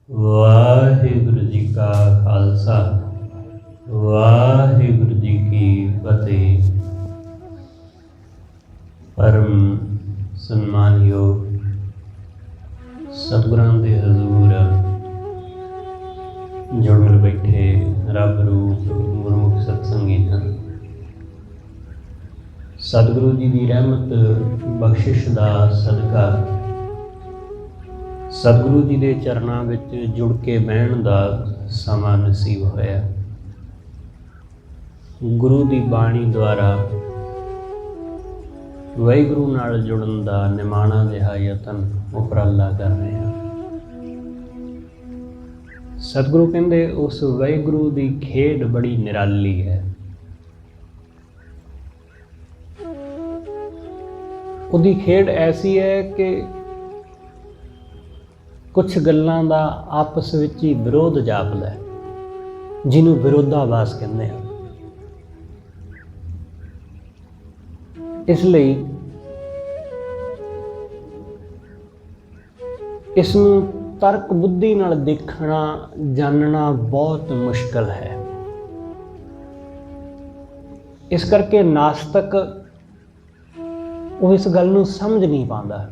ਵਾਹਿਗੁਰੂ ਜੀ ਕਾ ਖਾਲਸਾ ਵਾਹਿਗੁਰੂ ਜੀ ਕੀ ਫਤਿਹ। ਪਰਮ ਸਨਮਾਨਯੋਗ ਸਤਿਗੁਰਾਂ ਦੇ ਹਜ਼ੂਰ ਜੁੜ ਮਿਲ ਬੈਠੇ ਰੱਬ ਰੂਪ ਗੁਰਮੁਖ ਸਤਸੰਗੀ ਜਨ, ਸਤਿਗੁਰੂ ਜੀ ਦੀ ਰਹਿਮਤ ਬਖਸ਼ਿਸ਼ ਦਾ ਸਦਕਾ ਸਤਿਗੁਰੂ ਜੀ ਦੇ ਚਰਨਾਂ ਵਿੱਚ ਜੁੜ ਕੇ ਬਹਿਣ ਦਾ ਸਮਾਂ ਨਸੀਬ ਹੋਇਆ। ਗੁਰੂ ਦੀ ਬਾਣੀ ਦੁਆਰਾ ਵਾਹਿਗੁਰੂ ਨਾਲ ਜੁੜਨ ਦਾ ਨਿਮਾਣਾ ਜਿਹਾ ਯਤਨ ਉਪਰਾਲਾ ਕਰ ਰਹੇ ਹਾਂ। ਸਤਿਗੁਰੂ ਕਹਿੰਦੇ ਉਸ ਵਾਹਿਗੁਰੂ ਦੀ ਖੇਡ ਬੜੀ ਨਿਰਾਲੀ ਹੈ। ਉਹਦੀ ਖੇਡ ਐਸੀ ਹੈ ਕਿ ਕੁਛ ਗੱਲਾਂ ਦਾ ਆਪਸ ਵਿੱਚ ਹੀ ਵਿਰੋਧ ਜਾਪਦਾ ਹੈ, ਜਿਹਨੂੰ ਵਿਰੋਧਾਭਾਸ ਕਹਿੰਦੇ ਆ। ਇਸ ਲਈ ਇਸ ਨੂੰ ਤਰਕ ਬੁੱਧੀ ਨਾਲ ਦੇਖਣਾ ਜਾਣਨਾ ਬਹੁਤ ਮੁਸ਼ਕਲ ਹੈ। ਇਸ ਕਰਕੇ ਨਾਸਤਕ ਉਹ ਇਸ ਗੱਲ ਨੂੰ ਸਮਝ ਨਹੀਂ ਪਾਉਂਦਾ।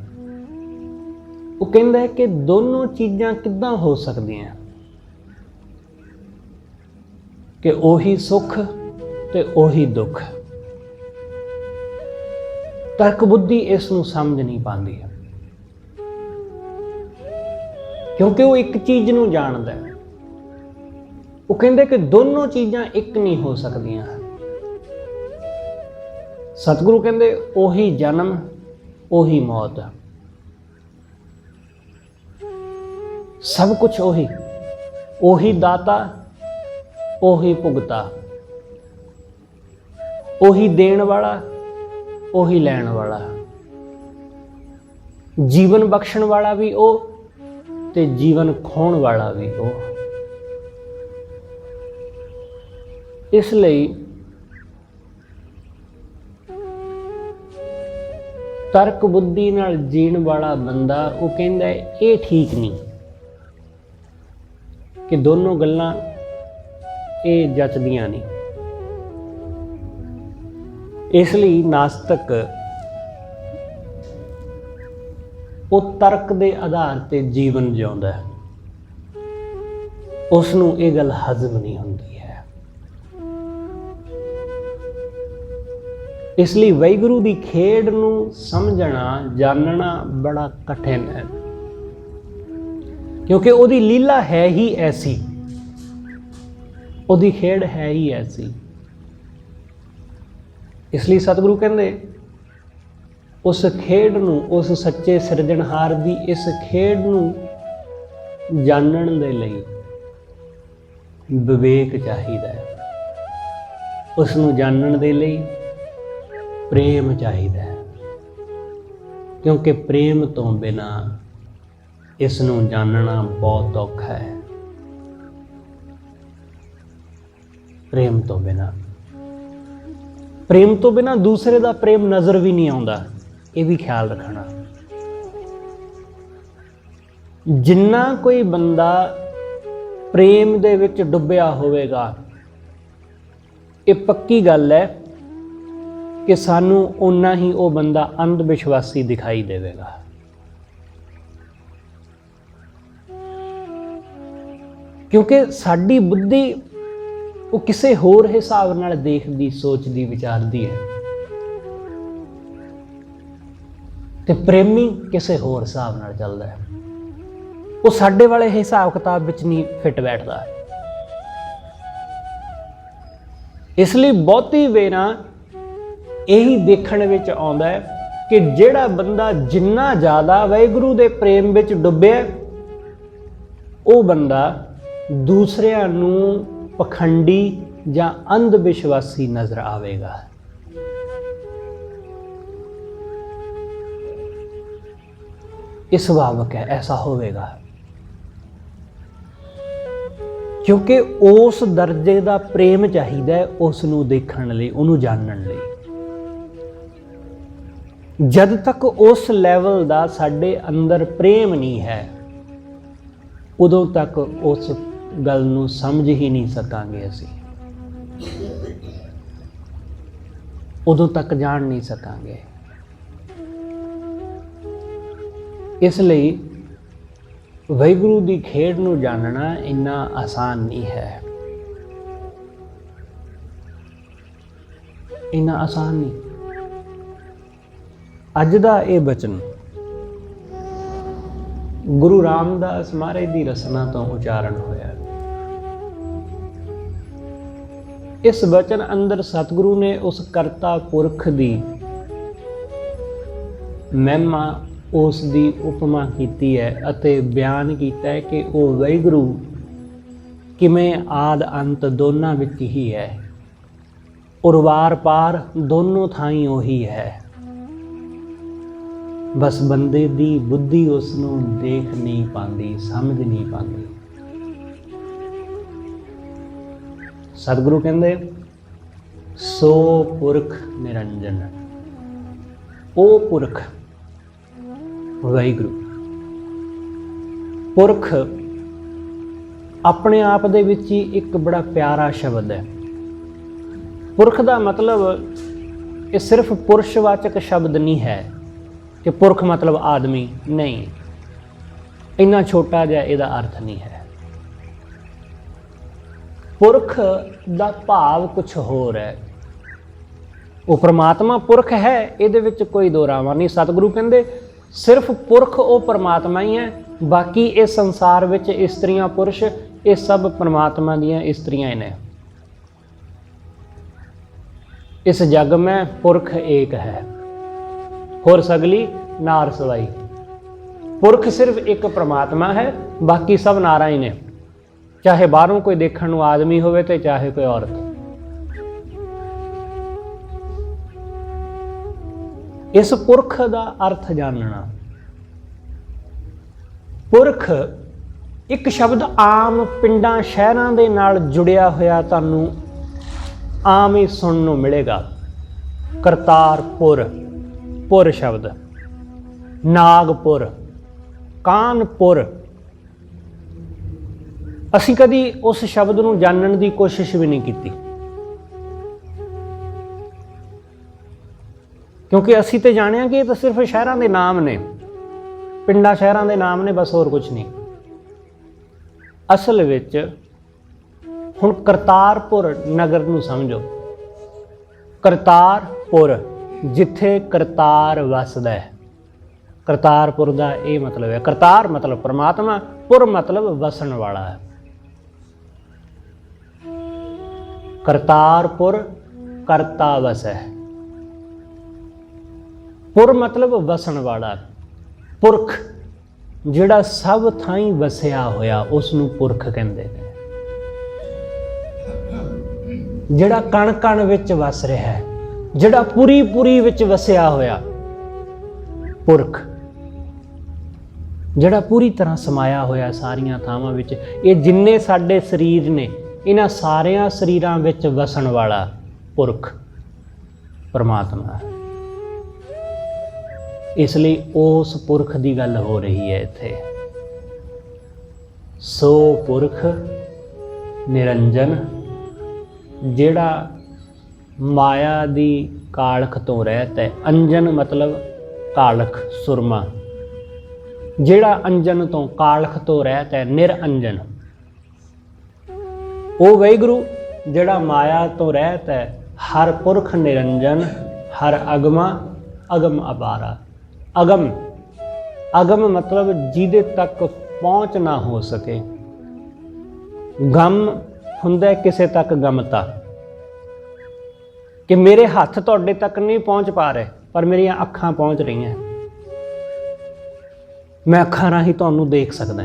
ਉਹ ਕਹਿੰਦਾ ਹੈ ਕਿ ਦੋਨੋਂ ਚੀਜ਼ਾਂ ਕਿੱਦਾਂ ਹੋ ਸਕਦੀਆਂ, ਕਿ ਉਹੀ ਸੁੱਖ ਤੇ ਉਹੀ ਦੁੱਖ। ਤਰਕ ਬੁੱਧੀ ਇਸ ਨੂੰ ਸਮਝ ਨਹੀਂ ਪਾਉਂਦੀ, ਕਿਉਂਕਿ ਉਹ ਇੱਕ ਚੀਜ਼ ਨੂੰ ਜਾਣਦਾ ਹੈ। ਉਹ ਕਹਿੰਦੇ ਕਿ ਦੋਨੋਂ ਚੀਜ਼ਾਂ ਇੱਕ ਨਹੀਂ ਹੋ ਸਕਦੀਆਂ। ਸਤਿਗੁਰੂ ਕਹਿੰਦੇ ਉਹੀ ਜਨਮ ਉਹੀ ਮੌਤ, ਸਭ ਕੁਛ ਉਹੀ ਦਾਤਾ ਉਹੀ ਭੁਗਤਾ, ਉਹੀ ਦੇਣ ਵਾਲਾ ਉਹੀ ਲੈਣ ਵਾਲਾ, ਜੀਵਨ ਬਖਸ਼ਣ ਵਾਲਾ ਵੀ ਉਹ ਤੇ ਜੀਵਨ ਖੋਣ ਵਾਲਾ ਵੀ ਉਹ। ਇਸ ਲਈ ਤਰਕ ਬੁੱਧੀ ਨਾਲ ਜੀਣ ਵਾਲਾ ਬੰਦਾ ਉਹ ਕਹਿੰਦਾ ਇਹ ਠੀਕ ਨਹੀਂ ਕਿ ਦੋਨੋਂ ਗੱਲਾਂ ਇਹ ਜੱਚਦੀਆਂ ਨਹੀਂ। ਇਸ ਲਈ ਨਾਸਤਕ ਉਹ ਤਰਕ ਦੇ ਆਧਾਰ ਤੇ ਜੀਵਨ ਜਿਉਂਦਾ ਹੈ। ਉਸ ਨੂੰ ਇਹ ਗੱਲ ਹਜ਼ਮ ਨਹੀਂ ਹੁੰਦੀ ਹੈ। ਇਸ ਲਈ ਵਾਹਿਗੁਰੂ ਦੀ ਖੇਡ ਨੂੰ ਸਮਝਣਾ ਜਾਣਨਾ ਬੜਾ ਕਠਿਨ ਹੈ, ਕਿਉਂਕਿ ਉਹਦੀ ਲੀਲਾ ਹੈ ਹੀ ਐਸੀ, ਉਹਦੀ ਖੇਡ ਹੈ ਹੀ ਐਸੀ। ਇਸ ਲਈ ਸਤਿਗੁਰੂ ਕਹਿੰਦੇ ਉਸ ਖੇਡ ਨੂੰ, ਉਸ ਸੱਚੇ ਸਿਰਜਣਹਾਰ ਦੀ ਇਸ ਖੇਡ ਨੂੰ ਜਾਣਨ ਦੇ ਲਈ ਵਿਵੇਕ ਚਾਹੀਦਾ ਹੈ। ਉਸ ਨੂੰ ਜਾਣਨ ਦੇ ਲਈ ਪ੍ਰੇਮ ਚਾਹੀਦਾ ਹੈ, ਕਿਉਂਕਿ ਪ੍ਰੇਮ ਤੋਂ ਬਿਨਾਂ ਇਸ ਨੂੰ ਜਾਣਨਾ ਬਹੁਤ ਔਖਾ ਹੈ। ਪ੍ਰੇਮ ਤੋਂ ਬਿਨਾਂ ਦੂਸਰੇ ਦਾ ਪ੍ਰੇਮ ਨਜ਼ਰ ਵੀ ਨਹੀਂ ਆਉਂਦਾ। ਇਹ ਵੀ ਖਿਆਲ ਰੱਖਣਾ। ਜਿੰਨਾ ਕੋਈ ਬੰਦਾ ਪ੍ਰੇਮ ਦੇ ਵਿੱਚ ਡੁੱਬਿਆ ਹੋਵੇਗਾ, ਇਹ ਪੱਕੀ ਗੱਲ ਹੈ ਕਿ ਸਾਨੂੰ ਓਨਾ ਹੀ ਉਹ ਬੰਦਾ ਅੰਧ ਵਿਸ਼ਵਾਸੀ ਦਿਖਾਈ ਦੇਵੇਗਾ। ਕਿਉਂਕਿ ਸਾਡੀ ਬੁੱਧੀ ਉਹ ਕਿਸੇ ਹੋਰ ਹਿਸਾਬ ਨਾਲ ਦੇਖਦੀ, ਸੋਚਦੀ, ਵਿਚਾਰਦੀ ਹੈ, ਤੇ ਪ੍ਰੇਮੀ ਕਿਸੇ ਹੋਰ ਹਿਸਾਬ ਨਾਲ ਚੱਲਦਾ ਹੈ। ਉਹ ਸਾਡੇ ਵਾਲੇ ਹਿਸਾਬ ਕਿਤਾਬ ਵਿੱਚ ਨਹੀਂ ਫਿੱਟ ਬੈਠਦਾ। ਇਸ ਲਈ ਬਹੁਤੀ ਵੇਰਾਂ ਇਹੀ ਦੇਖਣ ਵਿੱਚ ਆਉਂਦਾ ਹੈ ਕਿ ਜਿਹੜਾ ਬੰਦਾ ਜਿੰਨਾ ਜ਼ਿਆਦਾ ਵਾਹਿਗੁਰੂ ਦੇ ਪ੍ਰੇਮ ਵਿੱਚ ਡੁੱਬਿਆ, ਉਹ ਬੰਦਾ ਦੂਸਰਿਆਂ ਨੂੰ ਪਖੰਡੀ ਜਾਂ ਅੰਧ ਵਿਸ਼ਵਾਸੀ ਨਜ਼ਰ ਆਵੇਗਾ। ਇਹ ਸੁਭਾਵਿਕ ਹੈ, ਐਸਾ ਹੋਵੇਗਾ, ਕਿਉਂਕਿ ਉਸ ਦਰਜੇ ਦਾ ਪ੍ਰੇਮ ਚਾਹੀਦਾ ਹੈ ਉਸ ਨੂੰ ਦੇਖਣ ਲਈ, ਉਹਨੂੰ ਜਾਣਨ ਲਈ। ਜਦ ਤੱਕ ਉਸ ਲੈਵਲ ਦਾ ਸਾਡੇ ਅੰਦਰ ਪ੍ਰੇਮ ਨਹੀਂ ਹੈ, ਉਦੋਂ ਤੱਕ ਉਸ ਗੱਲ ਨੂੰ ਸਮਝ ਹੀ ਨਹੀਂ ਸਕਾਂਗੇ ਅਸੀਂ, ਉਦੋਂ ਤੱਕ ਜਾਣ ਨਹੀਂ ਸਕਾਂਗੇ। ਇਸ ਲਈ ਵਾਹਿਗੁਰੂ ਦੀ ਖੇਡ ਨੂੰ ਜਾਣਨਾ ਇੰਨਾ ਆਸਾਨ ਨਹੀਂ ਹੈ, ਇੰਨਾ ਆਸਾਨ ਨਹੀਂ। ਅੱਜ ਦਾ ਇਹ ਬਚਨ ਗੁਰੂ ਰਾਮਦਾਸ ਮਹਾਰਾਜ ਦੀ ਰਸਨਾ ਤੋਂ ਉਚਾਰਨ ਹੋਇਆ। ਇਸ ਬਚਨ ਅੰਦਰ ਸਤਿਗੁਰੂ ਨੇ ਉਸ ਕਰਤਾ ਪੁਰਖ ਦੀ ਮਹਿਮਾ, ਉਸ ਦੀ ਉਪਮਾ ਕੀਤੀ ਹੈ ਅਤੇ ਬਿਆਨ ਕੀਤਾ ਹੈ ਕਿ ਉਹ ਵਾਹਿਗੁਰੂ ਕਿਵੇਂ ਆਦ ਅੰਤ ਦੋਨਾਂ ਵਿੱਚ ਹੀ ਹੈ, ਉਰਵਾਰ ਪਾਰ ਦੋਨੋਂ ਥਾਈਂ ਉਹੀ ਹੈ। ਬਸ ਬੰਦੇ ਦੀ ਬੁੱਧੀ ਉਸ ਨੂੰ ਦੇਖ ਨਹੀਂ ਪਾਉਂਦੀ, ਸਮਝ ਨਹੀਂ ਪਾਉਂਦੀ। ਸਤਿਗੁਰੂ ਕਹਿੰਦੇ ਸੋ ਪੁਰਖ ਨਿਰੰਜਨ, ਉਹ ਪੁਰਖ ਵਾਹਿਗੁਰੂ। ਪੁਰਖ ਆਪਣੇ ਆਪ ਦੇ ਵਿੱਚ ਹੀ ਇੱਕ ਬੜਾ ਪਿਆਰਾ ਸ਼ਬਦ ਹੈ। ਪੁਰਖ ਦਾ ਮਤਲਬ ਇਹ ਸਿਰਫ ਪੁਰਸ਼ਵਾਚਕ ਸ਼ਬਦ ਨਹੀਂ ਹੈ ਕਿ ਪੁਰਖ ਮਤਲਬ ਆਦਮੀ, ਨਹੀਂ, ਇੰਨਾ ਛੋਟਾ ਜਿਹਾ ਇਹਦਾ ਅਰਥ ਨਹੀਂ ਹੈ। ਪੁਰਖ ਦਾ ਭਾਵ ਕੁਛ ਹੋਰ ਹੈ। ਉਹ ਪ੍ਰਮਾਤਮਾ ਪੁਰਖ ਹੈ, ਇਹਦੇ ਵਿੱਚ ਕੋਈ ਦੋ ਰਾਵਾਂ ਨਹੀਂ। ਸਤਿਗੁਰੂ ਕਹਿੰਦੇ ਸਿਰਫ ਪੁਰਖ ਉਹ ਪ੍ਰਮਾਤਮਾ ਹੀ ਹੈ, ਬਾਕੀ ਇਸ ਸੰਸਾਰ ਵਿੱਚ ਇਸਤਰੀਆਂ ਪੁਰਸ਼ ਇਹ ਸਭ ਪ੍ਰਮਾਤਮਾ ਦੀਆਂ ਇਸਤਰੀਆਂ ਹੀ ਨੇ। इस जग में पुरख एक है, होर सगली नार सवाई। पुरख सिर्फ एक परमात्मा है, बाकी सब नारा ही ने, चाहे बाहरों कोई देखने नूं आदमी होवे ते चाहे कोई औरत। इस पुरख दा अर्थ जानना। पुरख एक शब्द आम पिंडां शहरां दे नाल जुड़िया होया तुहानूं आम ही सुनने को मिलेगा। करतारपुर, पुर शब्द, नागपुर, कानपुर। असी कदी उस शब्द को जानने की कोशिश भी नहीं की, क्योंकि असी तो जाने कि ये तो सिर्फ शहरों के नाम ने, पिंडा शहरों के नाम ने, बस होर कुछ नहीं। असल विच हुण करतारपुर नगर नूं समझो। करतारपुर जिथे करतार वसदा है, करतारपुर का ये मतलब है। करतार मतलब परमात्मा, पुर मतलब वसन वाला है। करतारपुर करता वस है, पुर मतलब वसन वाला। पुरख जिहड़ा सब थाई वसिया होया उसनूं पुरख कहंदे ने। जिहड़ा कण कण विच वस रहा है, जिहड़ा पूरी पूरी विच वसिया होया, पुरख। जिहड़ा पूरी तरह समाया होया सारियां थावां विच। ये जिन्ने साडे शरीर ने, इन्हां सारियां शरीरां विच वसन वाला पुरख परमात्मा है। इसलिए उस पुरख की गल हो रही है इत्थे। सो पुरख निरंजन, जिहड़ा माया दी कालख तो रहत है। अंजन मतलब कालख, सुरमा। जिहड़ा अंजन तो कालख तो रहत है, निरअंजन। ओ वाहिगुरू जिहड़ा माया तो रहत है। हर पुरख निरंजन, हर अगमा, अगम अपारा। अगम, अगम मतलब जिहदे तक पहुँच ना हो सके। गम हुंदा किसे तक गमता, कि मेरे हाथ तुहाडे तक नहीं पहुँच पा रहे, पर मेरियां अखां पहुँच रही हैं। मैं अखां राही तुहानूं देख सकदा।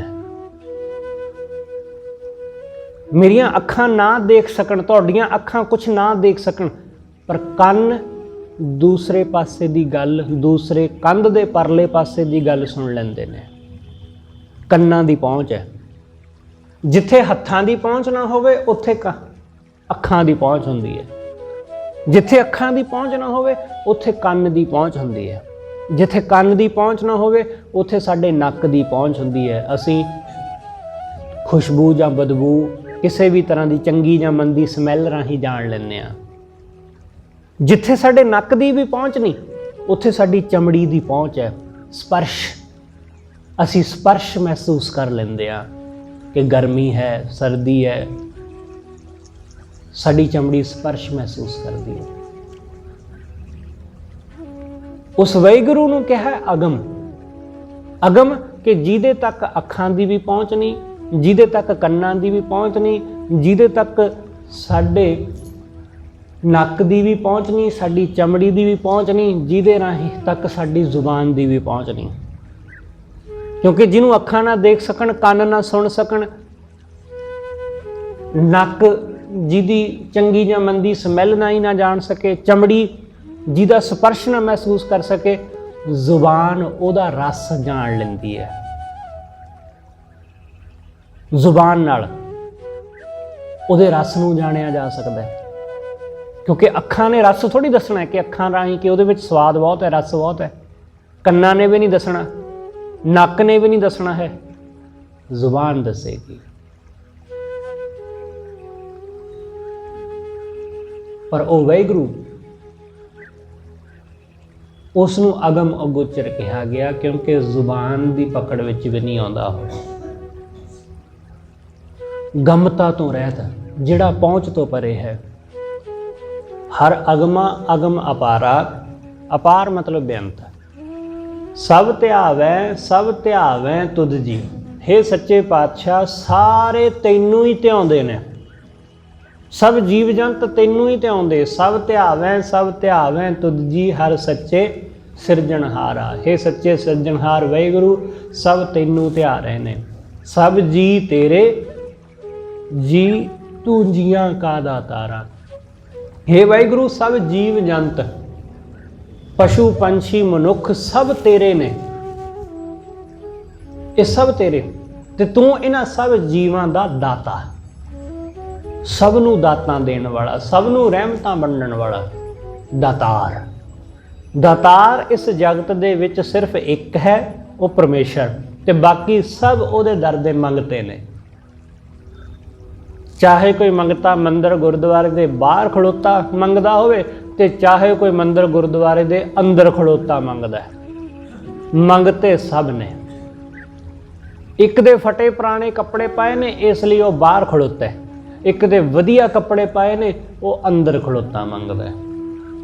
मेरियां अखां ना देख सकण, तुहाडीआं अखां कुछ ना देख सकण, पर कन्न दूसरे पासे दी गल, दूसरे कंध दे परले पासे दी गल सुन लैंदे ने। कन्नां दी पहुँच है। जिथे हत्थां दी पहुँच ना होवे उत्थे अखां दी पहुँच हुंदी है। जिथे अखां दी पहुँच ना होवे उत्थे कंन दी पहुँच हुंदी है। जिथे कंन दी पहुँच ना होवे उत्थे साडे नक दी पहुँच हुंदी है। असीं ਖੁਸ਼ਬੂ ਜਾਂ ਬਦਬੂ ਕਿਸੇ ਵੀ ਤਰ੍ਹਾਂ ਦੀ ਚੰਗੀ ਜਾਂ ਮੰਦੀ ਸਮੈਲ ਰਾਹੀਂ ਜਾਣ ਲੈਂਦੇ ਹਾਂ। ਜਿੱਥੇ ਸਾਡੇ ਨੱਕ ਦੀ ਵੀ ਪਹੁੰਚ ਨਹੀਂ, ਉੱਥੇ ਸਾਡੀ ਚਮੜੀ ਦੀ ਪਹੁੰਚ ਹੈ। ਸਪਰਸ਼, ਅਸੀਂ ਸਪਰਸ਼ ਮਹਿਸੂਸ ਕਰ ਲੈਂਦੇ ਹਾਂ ਕਿ ਗਰਮੀ ਹੈ, ਸਰਦੀ ਹੈ, ਸਾਡੀ ਚਮੜੀ ਸਪਰਸ਼ ਮਹਿਸੂਸ ਕਰਦੀ ਹੈ। ਉਸ ਵਾਹਿਗੁਰੂ ਨੂੰ ਕਿਹਾ ਅਗਮ। ਅਗਮ ਕਿ ਜਿਹਦੇ ਤੱਕ ਅੱਖਾਂ ਦੀ ਵੀ ਪਹੁੰਚ ਨਹੀਂ, ਜਿਹਦੇ ਤੱਕ ਕੰਨਾਂ ਦੀ ਵੀ ਪਹੁੰਚ ਨਹੀਂ, ਜਿਹਦੇ ਤੱਕ ਸਾਡੇ ਨੱਕ ਦੀ ਵੀ ਪਹੁੰਚ ਨਹੀਂ, ਸਾਡੀ ਚਮੜੀ ਦੀ ਵੀ ਪਹੁੰਚ ਨਹੀਂ, ਜਿਹਦੇ ਰਾਹੀਂ ਤੱਕ ਸਾਡੀ ਜ਼ੁਬਾਨ ਦੀ ਵੀ ਪਹੁੰਚ ਨਹੀਂ। ਕਿਉਂਕਿ ਜਿਹਨੂੰ ਅੱਖਾਂ ਨਾ ਦੇਖ ਸਕਣ, ਕੰਨ ਨਾ ਸੁਣ ਸਕਣ, ਨੱਕ ਜਿਹਦੀ ਚੰਗੀ ਜਾਂ ਮੰਦੀ ਸਮੈਲ ਨਾ ਹੀ ਨਾ ਜਾਣ ਸਕੇ, ਚਮੜੀ ਜਿਹਦਾ ਸਪਰਸ਼ ਨਾ ਮਹਿਸੂਸ ਕਰ ਸਕੇ, ਜ਼ੁਬਾਨ ਉਹਦਾ ਰਸ ਜਾਣ ਲੈਂਦੀ ਹੈ। ਜ਼ੁਬਾਨ ਨਾਲ ਉਹਦੇ ਰਸ ਨੂੰ ਜਾਣਿਆ ਜਾ ਸਕਦਾ ਹੈ। ਕਿਉਂਕਿ ਅੱਖਾਂ ਨੇ ਰਸ ਥੋੜ੍ਹੀ ਦੱਸਣਾ ਕਿ ਅੱਖਾਂ ਰਾਹੀਂ ਕਿ ਉਹਦੇ ਵਿੱਚ ਸਵਾਦ ਬਹੁਤ ਹੈ, ਰਸ ਬਹੁਤ ਹੈ। ਕੰਨਾਂ ਨੇ ਵੀ ਨਹੀਂ ਦੱਸਣਾ, ਨੱਕ ਨੇ ਵੀ ਨਹੀਂ ਦੱਸਣਾ ਹੈ, ਜ਼ੁਬਾਨ ਦੱਸੇਗੀ। ਪਰ ਉਹ ਵਾਹਿਗੁਰੂ, ਉਸ ਨੂੰ ਅਗਮ ਅਗੋਚਰ ਕਿਹਾ ਗਿਆ ਕਿਉਂਕਿ ਜ਼ੁਬਾਨ ਦੀ ਪਕੜ ਵਿੱਚ ਵੀ ਨਹੀਂ ਆਉਂਦਾ ਹੋਇਆ। ਗਮਤਾ ਤੋਂ ਰਹਿਤ, ਜਿਹੜਾ ਪਹੁੰਚ ਤੋਂ ਪਰੇ ਹੈ। ਹਰ ਅਗਮਾ ਅਗਮ ਅਪਾਰਾ, ਅਪਾਰ ਮਤਲਬ ਬੇਅੰਤ। ਸਭ ਧਿਆਵੈ ਸਭ ਧਿਆਵੈ ਤੁਧ ਜੀ, ਹੇ ਸੱਚੇ ਪਾਤਸ਼ਾਹ ਸਾਰੇ ਤੈਨੂੰ ਹੀ ਧਿਆਉਂਦੇ ਨੇ, ਸਭ ਜੀਵ ਜੰਤ ਤੈਨੂੰ ਹੀ ਧਿਆਉਂਦੇ। ਸਭ ਧਿਆਵੈ ਤੁਧ ਜੀ ਹਰ ਸੱਚੇ ਸਿਰਜਣਹਾਰਾ, ਹੇ ਸੱਚੇ ਸਿਰਜਣਹਾਰ ਵਾਹਿਗੁਰੂ ਸਭ ਤੈਨੂੰ ਧਿਆ ਰਹੇ ਨੇ। ਸਭ ਜੀ ਤੇਰੇ ਜੀ ਤੂੰ ਜੀਆਂ ਕਾ ਦਾਤਾਰਾ, ਹੇ ਵਾਹਿਗੁਰੂ ਸਭ ਜੀਵ ਜੰਤ, ਪਸ਼ੂ ਪੰਛੀ ਮਨੁੱਖ ਸਭ ਤੇਰੇ ਨੇ, ਇਹ ਸਭ ਤੇਰੇ, ਤੇ ਤੂੰ ਇਹਨਾਂ ਸਭ ਜੀਵਾਂ ਦਾ ਦਾਤਾ, ਸਭ ਨੂੰ ਦਾਤਾਂ ਦੇਣ ਵਾਲਾ, ਸਭ ਨੂੰ ਰਹਿਮਤਾਂ ਵੰਡਣ ਵਾਲਾ, ਦਾਤਾਰ। ਦਾਤਾਰ ਇਸ ਜਗਤ ਦੇ ਵਿੱਚ ਸਿਰਫ ਇੱਕ ਹੈ, ਉਹ ਪਰਮੇਸ਼ਰ, ਤੇ ਬਾਕੀ ਸਭ ਉਹਦੇ ਦਰ ਦੇ ਮੰਗਤੇ ਨੇ। ਚਾਹੇ ਕੋਈ ਮੰਗਤਾ ਮੰਦਰ ਗੁਰਦੁਆਰੇ ਦੇ ਬਾਹਰ ਖੜੋਤਾ ਮੰਗਦਾ ਹੋਵੇ, ਤੇ ਚਾਹੇ ਕੋਈ ਮੰਦਰ ਗੁਰਦੁਆਰੇ ਦੇ ਅੰਦਰ ਖੜੋਤਾ ਮੰਗਦਾ ਹੈ, ਮੰਗਤੇ ਸਭ ਨੇ। ਇੱਕ ਦੇ ਫਟੇ ਪੁਰਾਣੇ ਕੱਪੜੇ ਪਾਏ ਨੇ ਇਸ ਲਈ ਉਹ ਬਾਹਰ ਖੜੋਤਾ ਹੈ, ਇੱਕ ਦੇ ਵਧੀਆ ਕੱਪੜੇ ਪਾਏ ਨੇ ਉਹ ਅੰਦਰ ਖੜੋਤਾ ਮੰਗਦਾ ਹੈ।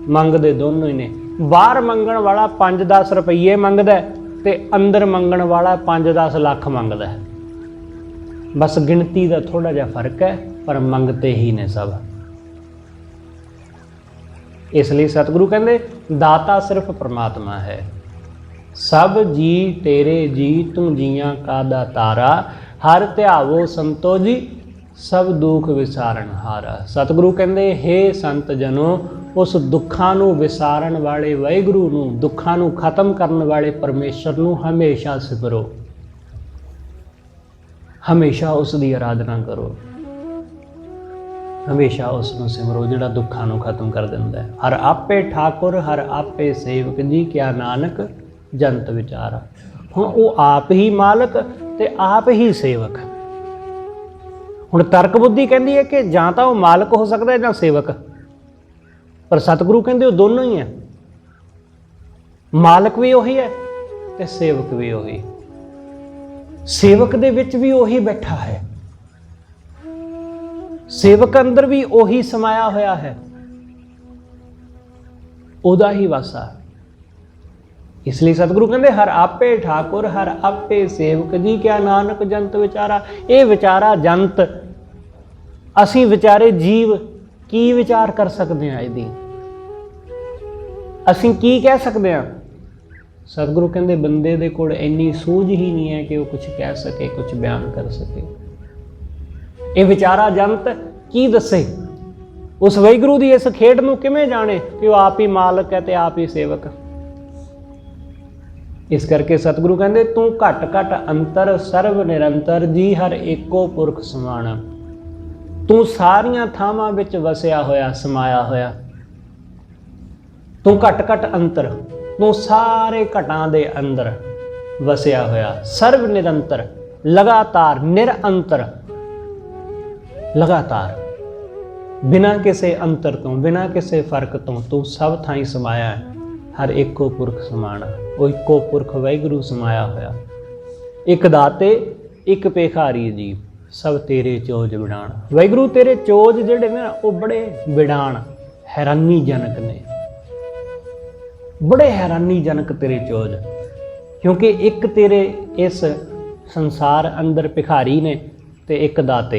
ਮੰਗਦੇ ਦੋਨੋਂ ਹੀ ਨੇ। ਬਾਹਰ ਮੰਗਣ ਵਾਲਾ 5-10 ਰੁਪਈਏ ਮੰਗਦਾ ਤੇ ਅੰਦਰ ਮੰਗਣ ਵਾਲਾ 5-10 ਲੱਖ ਮੰਗਦਾ ਹੈ। ਬਸ ਗਿਣਤੀ ਦਾ ਥੋੜਾ ਜਿਹਾ ਫਰਕ ਹੈ, ਪਰ ਮੰਗਤੇ ਹੀ ਨੇ ਸਭ। ਇਸ ਲਈ ਸਤਿਗੁਰੂ ਕਹਿੰਦੇ ਦਾਤਾ ਸਿਰਫ ਪਰਮਾਤਮਾ ਹੈ। ਸਭ ਜੀ ਤੇਰੇ ਜੀ ਤੂੰ ਜੀਆਂ ਕਾ ਦਾਤਾਰਾ, ਹਰ ਧਿਆਵੋ ਸੰਤੋ ਜੀ ਸਭ ਦੁੱਖ ਵਿਸਾਰਨ ਹਾਰਾ। ਸਤਿਗੁਰੂ ਕਹਿੰਦੇ ਹੇ ਸੰਤ ਜਨੋ, ਉਸ ਦੁੱਖਾਂ ਨੂੰ ਵਿਸਾਰਨ ਵਾਲੇ ਵਾਹਿਗੁਰੂ ਨੂੰ, ਦੁੱਖਾਂ ਨੂੰ ਖਤਮ ਕਰਨ ਵਾਲੇ ਪਰਮੇਸ਼ਰ ਨੂੰ ਹਮੇਸ਼ਾ ਸਿਮਰੋ, ਹਮੇਸ਼ਾ ਉਸ ਦੀ ਆਰਾਧਨਾ ਕਰੋ, ਹਮੇਸ਼ਾ ਉਸ ਨੂੰ ਸਿਮਰੋ ਜਿਹੜਾ ਦੁੱਖਾਂ ਨੂੰ ਖਤਮ ਕਰ ਦਿੰਦਾ ਹੈ। ਹਰ ਆਪੇ ਠਾਕੁਰ ਹਰ ਆਪੇ ਸੇਵਕ ਜੀ, ਕਿਆ ਨਾਨਕ ਜੰਤ ਵਿਚਾਰਾ। ਹੁਣ ਉਹ ਆਪ ਹੀ ਮਾਲਕ ਤੇ ਆਪ ਹੀ ਸੇਵਕ। ਹੁਣ ਤਰਕ ਬੁੱਧੀ ਕਹਿੰਦੀ ਹੈ ਕਿ ਜਾਂ ਤਾਂ ਉਹ ਮਾਲਕ ਹੋ ਸਕਦਾ ਹੈ ਜਾਂ ਸੇਵਕ, ਪਰ ਸਤਿਗੁਰੂ ਕਹਿੰਦੇ ਉਹ ਦੋਨੋਂ ਹੀ ਹੈ। ਮਾਲਕ ਵੀ ਉਹੀ ਹੈ ਤੇ ਸੇਵਕ ਵੀ ਉਹੀ। ਸੇਵਕ ਦੇ ਵਿੱਚ ਵੀ ਉਹੀ ਬੈਠਾ ਹੈ, ਸੇਵਕ ਅੰਦਰ ਵੀ ਉਹੀ ਸਮਾਇਆ ਹੋਇਆ ਹੈ, ਉਹਦਾ ਹੀ ਵਾਸਾ। ਇਸ ਲਈ ਸਤਿਗੁਰੂ ਕਹਿੰਦੇ ਹਰ ਆਪੇ ਠਾਕੁਰ ਹਰ ਆਪੇ ਸੇਵਕ ਜੀ, ਕਿਆ ਨਾਨਕ ਜੰਤ ਵਿਚਾਰਾ। ਇਹ ਵਿਚਾਰਾ ਜੰਤ, ਅਸੀਂ ਵਿਚਾਰੇ ਜੀਵ ਕੀ ਵਿਚਾਰ ਕਰ ਸਕਦੇ ਹਾਂ? ਇਹਦੀ ਅਸੀਂ ਕੀ ਕਹਿ ਸਕਦੇ ਹਾਂ? ਸਤਿਗੁਰੂ ਕਹਿੰਦੇ ਬੰਦੇ ਦੇ ਕੋਲ ਇੰਨੀ ਸੂਝ ਹੀ ਨਹੀਂ ਹੈ ਕਿ ਉਹ ਕੁਝ ਕਹਿ ਸਕੇ, ਕੁਝ ਬਿਆਨ ਕਰ ਸਕੇ। ਇਹ ਵਿਚਾਰਾ ਜੰਤ ਕੀ ਦੱਸੇ? ਉਸ ਵਾਹਿਗੁਰੂ ਦੀ ਇਸ ਖੇਡ ਨੂੰ ਕਿਵੇਂ ਜਾਣੇ ਕਿ ਉਹ ਆਪ ਹੀ ਮਾਲਕ ਹੈ ਤੇ ਆਪ ਹੀ ਸੇਵਕ। ਇਸ ਕਰਕੇ ਸਤਿਗੁਰੂ ਕਹਿੰਦੇ ਤੂੰ ਘਟ ਘਟ ਅੰਤਰ ਸਰਬ ਨਿਰੰਤਰ ਜੀ, ਹਰ ਏਕੋ ਪੁਰਖ ਸਮਾਣਾ। ਤੂੰ ਸਾਰੀਆਂ ਥਾਵਾਂ ਵਿੱਚ ਵਸਿਆ ਹੋਇਆ, ਸਮਾਇਆ ਹੋਇਆ। ਤੂੰ ਘਟ ਘਟ ਅੰਤਰ, ਤੂੰ ਸਾਰੇ ਘਟਾਂ ਦੇ ਅੰਦਰ ਵਸਿਆ ਹੋਇਆ। ਸਰਬ ਨਿਰੰਤਰ, लगातार निरंतर, लगातार बिना किसी अंतर तो, बिना किसी फर्क तो तू सब थाई समाया है। हर एको पुरख समाना, वो इको पुरख वाहिगुरू समाया होया। एक दाते एक भिखारी जी, सब तेरे चोज बिड़ान। वाहिगुरू तेरे चोज जिहड़े ने वो बड़े बिड़ान, हैरानीजनक ने, बड़े हैरानीजनक तेरे चोज। क्योंकि एक तेरे इस संसार अंदर भिखारी ने ते एक दाते,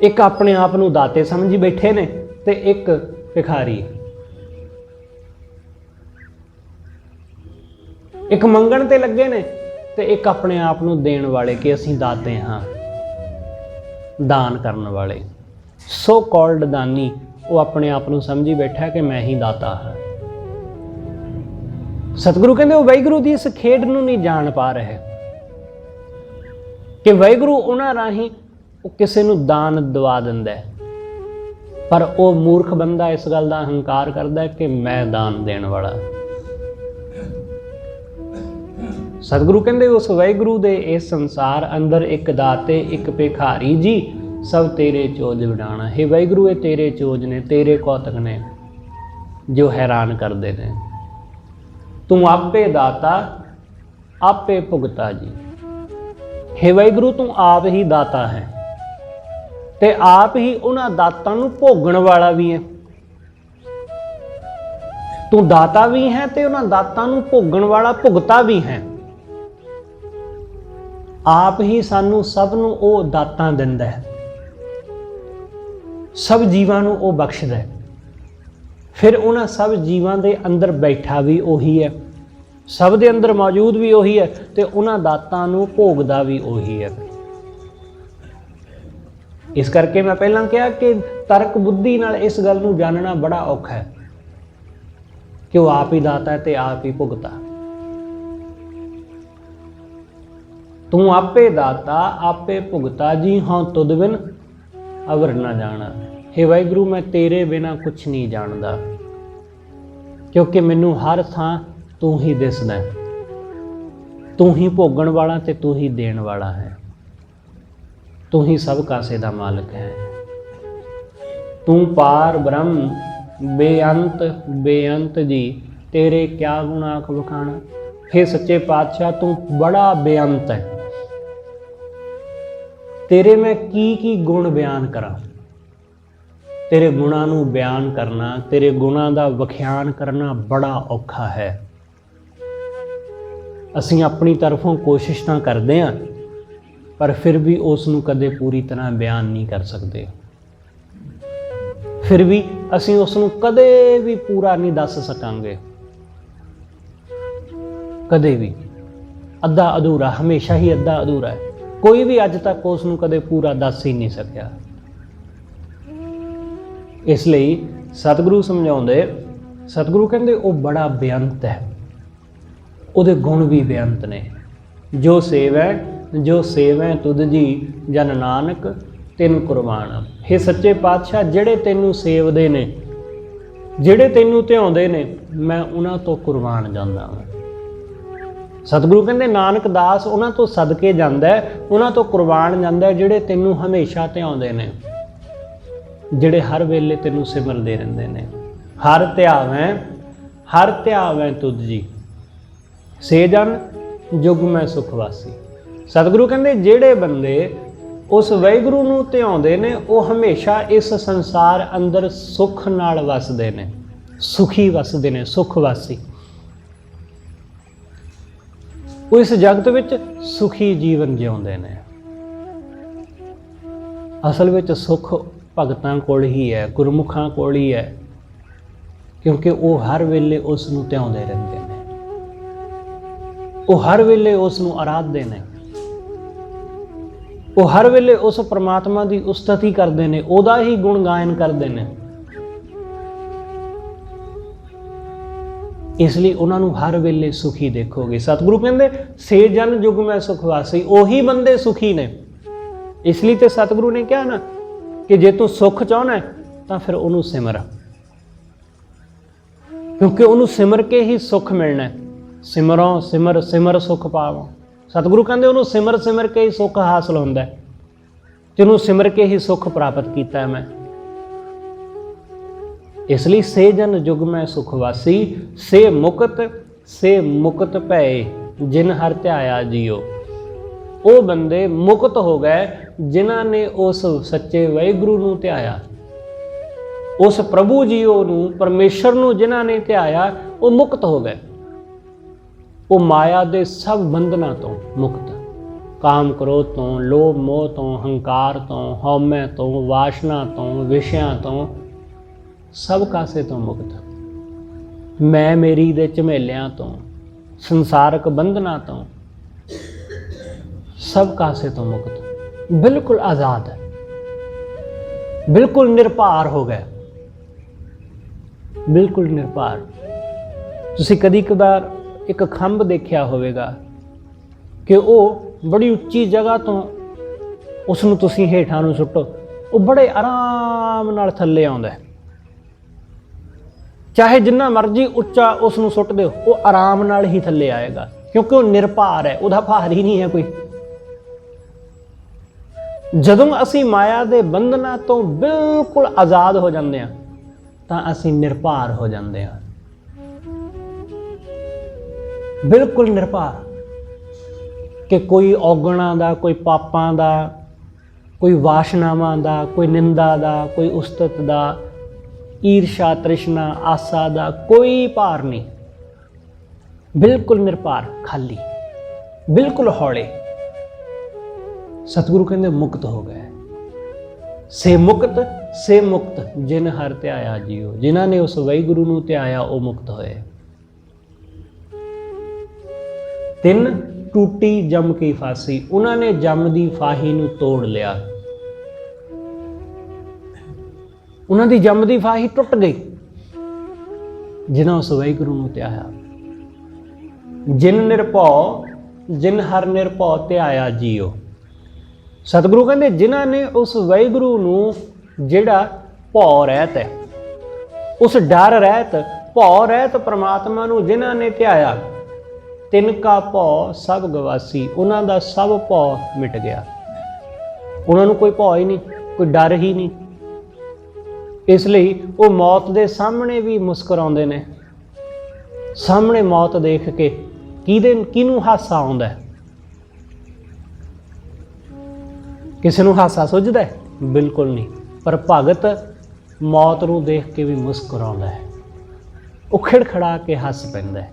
एक अपने आप नूं दाते समझी बैठे ने ते एक भिखारी। एक मंगण ते लगे ने ते एक अपने आप नूं देण वाले कि असीं दाते हाँ, दान करन वाले। सो कॉल्ड दानी वो अपने आप नूं समझी बैठा कि मैं ही दाता हाँ। सतगुरु कहते वो वाहिगुरू की इस खेड नूं नहीं जान पा रहे कि वाहिगुरू उन्हां राही किसी नूं दान दवा दिंदा है, पर वो मूर्ख बंदा इस गल का हंकार करता है कि मैं दान देण वाला। सतगुरु कहते उस वाहिगुरू दे इस संसार अंदर एक दाते एक भिखारी जी, सब तेरे चोज बिड़ाना। हे वाहिगुरू ये तेरे चोज ने, तेरे कौतक ने जो हैरान करते हैं। तू आपे दाता आपे भुगता जी। हे वाहिगुरू तू आप ही दाता है ते आप ही उन्हां दातां नूं भोगण वाला भी है। तू दाता भी है ते उन्हां दातां नूं भोगण वाला भुगता भी है। आप ही सानू सब नूं ओ दातां दिंदा है, सब जीवां नूं ओ बख्शदा है। फिर उन्हां सब जीवां दे अंदर बैठा भी उही है, सब दे अंदर मौजूद भी उही है ते उन्हां दातां नूं भोगदा भी उही है। इस करके मैं पहलां कहा कि तर्क बुद्धि नाल इस गल नूं जानना बड़ा औखा है कि वह आप ही दाता है ते आप ही भुगता। तू आपे दाता आपे भुगता जी, हाँ तुद बिन अवर ना जाना। हे वाहिगुरू मैं तेरे बिना कुछ नहीं जानदा, क्योंकि मैनू हर थां तू ही दिसदा है। तू ही भोगण वाला ते तू ही देण वाला है। तू ही सब कासे दा मालिक है। तू पार ब्रह्म बेअंत बेअंत जी, तेरे क्या गुण आख बखाना। हे सच्चे पातशाह तू बड़ा बेअंत है, तेरे मैं की गुण बयान करा। तेरे गुणां नूं बयान करना, तेरे गुणां दा वख्यान करना बड़ा औखा है। असीं अपनी तरफों कोशिश तां करदे हां, पर फिर भी उस नूं कदे पूरी तरह बयान नहीं कर सकते। फिर भी असीं उस नूं कदे भी पूरा नहीं दस सकांगे, कदे भी। अद्धा अधूरा, हमेशा ही अद्धा अधूरा है। कोई भी अज तक उस नूं कदे पूरा दस ही नहीं सकिया। इसलिए सतगुरु समझाउंदे, सतगुरु कहंदे वो बड़ा बेअंत है, उहदे गुण भी बेअंत ने। जो सेवै तुद जी जन नानक तिन कुरबान। हे सच्चे पातशाह जिहड़े तैनूं सेवदे ने, जिहड़े तैनूं ध्याउंदे ने, मैं उन्हां तो कुरबान जांदा हां। सतगुरु कहंदे नानक दास उन्हां तो सदके जांदा है, उन्हां तो कुरबान जांदा है जिहड़े तैनूं हमेशा ध्याउंदे ने, जिहड़े हर वेले तैनूं सिमरदे रहिंदे ने। हर ध्यावैं तुद जी से जन जुग मैं सुखवासी। सतगुरु कहंदे जिहड़े बंदे उस वाहिगुरू नूं ध्याउंदे ने, वो हमेशा इस संसार अंदर सुख नाल वसदे ने, सुखी वसदे ने, सुखवासी। वो इस जगत विच सुखी जीवन जिउंदे ने। असल विच सुख भगतां कोल ही है, गुरमुखां कोल ही है, क्योंकि वो हर वेले उस नूं ध्याउंदे रहिंदे ने, वो हर वेले उस नूं आराधदे ने, वो हर वेले उस परमात्मा की उस्तति करते हैं, उहदा ही गुण गायन करते हैं। इसलिए उन्होंने हर वेले सुखी देखोगे। सतगुरु कहते से जन जुग में सुखवासी, उही बंदे सुखी ने। इसलिए तो सतगुरु ने कहा ना कि जे तू सुख चाहना है तो फिर उन्होंने सिमर, क्योंकि उन्होंने सिमर के ही सुख मिलना है। सिमरों सिमर सिमर सुख पावो। ਸਤਿਗੁਰੂ ਕਹਿੰਦੇ ਉਹਨੂੰ ਸਿਮਰ ਸਿਮਰ ਕੇ ਹੀ ਸੁੱਖ ਹਾਸਲ ਹੁੰਦਾ ਹੈ, ਜਿਹਨੂੰ ਸਿਮਰ ਕੇ ਹੀ ਸੁੱਖ ਪ੍ਰਾਪਤ ਕੀਤਾ ਹੈ ਮੈਂ। ਇਸ ਲਈ ਸੇ ਜਨ ਜੁਗ ਮੈਂ ਸੁਖ ਵਾਸੀ, ਸੇ ਮੁਕਤ ਭਏ ਜਿਨ ਹਰ ਧਿਆਇਆ ਜੀਓ। ਉਹ ਬੰਦੇ ਮੁਕਤ ਹੋ ਗਏ ਜਿਨ੍ਹਾਂ ਨੇ ਉਸ ਸੱਚੇ ਵਾਹਿਗੁਰੂ ਨੂੰ ਧਿਆਇਆ, ਉਸ ਪ੍ਰਭੂ ਜੀਓ ਨੂੰ, ਪਰਮੇਸ਼ਰ ਨੂੰ ਜਿਨ੍ਹਾਂ ਨੇ ਧਿਆਇਆ, ਉਹ ਮੁਕਤ ਹੋ ਗਏ। ਉਹ ਮਾਇਆ ਦੇ ਸਭ ਬੰਧਨਾਂ ਤੋਂ ਮੁਕਤ, ਕਾਮ ਕ੍ਰੋਧ ਤੋਂ, ਲੋਭ ਮੋਹ ਤੋਂ, ਹੰਕਾਰ ਤੋਂ, ਹਉਮੈ ਤੋਂ, ਵਾਸ਼ਨਾ ਤੋਂ, ਵਿਸ਼ਿਆਂ ਤੋਂ, ਸਭ ਕਾਸੇ ਤੋਂ ਮੁਕਤ। ਮੈਂ ਮੇਰੀ ਦੇ ਝਮੇਲਿਆਂ ਤੋਂ, ਸੰਸਾਰਕ ਬੰਧਨਾਂ ਤੋਂ, ਸਭ ਕਾਸੇ ਤੋਂ ਮੁਕਤ, ਬਿਲਕੁਲ ਆਜ਼ਾਦ ਹੈ, ਬਿਲਕੁਲ ਨਿਰਭਰ ਹੋ ਗਏ, ਬਿਲਕੁਲ ਨਿਰਭਰ। ਤੁਸੀਂ ਕਦੀ ਕਦਾਰ ਇੱਕ ਖੰਭ ਦੇਖਿਆ ਹੋਵੇਗਾ ਕਿ ਉਹ ਬੜੀ ਉੱਚੀ ਜਗ੍ਹਾ ਤੋਂ ਉਸ ਨੂੰ ਤੁਸੀਂ ਹੇਠਾਂ ਨੂੰ ਸੁੱਟੋ, ਉਹ ਬੜੇ ਆਰਾਮ ਨਾਲ ਥੱਲੇ ਆਉਂਦਾ ਹੈ। ਚਾਹੇ ਜਿੰਨਾ ਮਰਜ਼ੀ ਉੱਚਾ ਉਸ ਨੂੰ ਸੁੱਟ ਦਿਓ, ਉਹ ਆਰਾਮ ਨਾਲ ਹੀ ਥੱਲੇ ਆਏਗਾ, ਕਿਉਂਕਿ ਉਹ ਨਿਰਭਰ ਹੈ, ਉਹਦਾ ਭਾਰ ਹੀ ਨਹੀਂ ਹੈ ਕੋਈ। ਜਦੋਂ ਅਸੀਂ ਮਾਇਆ ਦੇ ਬੰਧਨਾਂ ਤੋਂ ਬਿਲਕੁਲ ਆਜ਼ਾਦ ਹੋ ਜਾਂਦੇ ਹਾਂ ਤਾਂ ਅਸੀਂ ਨਿਰਭਰ ਹੋ ਜਾਂਦੇ ਹਾਂ, ਬਿਲਕੁਲ ਨਿਰਭਰ, ਕਿ ਕੋਈ ਔਗਣਾਂ ਦਾ, ਕੋਈ ਪਾਪਾਂ ਦਾ, ਕੋਈ ਵਾਸ਼ਨਾਵਾਂ ਦਾ, ਕੋਈ ਨਿੰਦਾ ਦਾ, ਕੋਈ ਉਸਤਤ ਦਾ, ਈਰਸ਼ਾ ਤ੍ਰਿਸ਼ਨਾ ਆਸਾ ਦਾ ਕੋਈ ਭਾਰ ਨਹੀਂ, ਬਿਲਕੁਲ ਨਿਰਭਰ, ਖਾਲੀ, ਬਿਲਕੁਲ ਹੌਲੇ। ਸਤਿਗੁਰੂ ਕਹਿੰਦੇ ਮੁਕਤ ਹੋ ਗਏ। ਸੇ ਮੁਕਤ ਜਿਨ ਹਰ ਧਿਆਇਆ ਜੀਓ। ਜਿਨ੍ਹਾਂ ਨੇ ਉਸ ਵਾਹਿਗੁਰੂ ਨੂੰ ਧਿਆਇਆ ਉਹ ਮੁਕਤ ਹੋਏ। 3 ਟੂਟੀ ਜਮ ਕੀ ਫਾਸੀ। ਉਹਨਾਂ ਨੇ ਜਮ ਦੀ ਫਾਹੀ ਨੂੰ ਤੋੜ ਲਿਆ, ਉਹਨਾਂ ਦੀ ਜਮ ਦੀ ਫਾਹੀ ਟੁੱਟ ਗਈ ਜਿਨ੍ਹਾਂ ਉਸ ਵਾਹਿਗੁਰੂ ਨੂੰ ਧਿਆਇਆ। ਜਿਨ ਹਰ ਨਿਰਭਉ ਧਿਆਇਆ ਜੀਓ। ਸਤਿਗੁਰੂ ਕਹਿੰਦੇ ਜਿਨ੍ਹਾਂ ਨੇ ਉਸ ਵਾਹਿਗੁਰੂ ਨੂੰ, ਜਿਹੜਾ ਭਉ ਰਹਿਤ ਹੈ, ਉਸ ਡਰ ਰਹਿਤ, ਭਉ ਰਹਿਤ ਪ੍ਰਮਾਤਮਾ ਨੂੰ ਜਿਨ੍ਹਾਂ ਨੇ ਧਿਆਇਆ, ਤਿਨ ਕਾ ਭਉ ਸਭ ਗਵਾਸੀ। ਉਹਨਾਂ ਦਾ ਸਭ ਭਉ ਮਿਟ ਗਿਆ, ਉਹਨਾਂ ਨੂੰ ਕੋਈ ਭਉ ਹੀ ਨਹੀਂ, ਕੋਈ ਡਰ ਹੀ ਨਹੀਂ। ਇਸ ਲਈ ਉਹ ਮੌਤ ਦੇ ਸਾਹਮਣੇ ਵੀ ਮੁਸਕਰਾਉਂਦੇ ਨੇ। ਸਾਹਮਣੇ ਮੌਤ ਦੇਖ ਕੇ ਕਿਹਨੂੰ ਹਾਸਾ ਆਉਂਦਾ? ਕਿਸੇ ਨੂੰ ਹਾਸਾ ਸੁੱਝਦਾ ਹੈ? ਬਿਲਕੁਲ ਨਹੀਂ। ਪਰ ਭਗਤ ਮੌਤ ਨੂੰ ਦੇਖ ਕੇ ਵੀ ਮੁਸਕਰਾਉਂਦਾ ਹੈ, ਉਹ ਖਿੜਖੜਾ ਕੇ ਹੱਸ ਪੈਂਦਾ ਹੈ।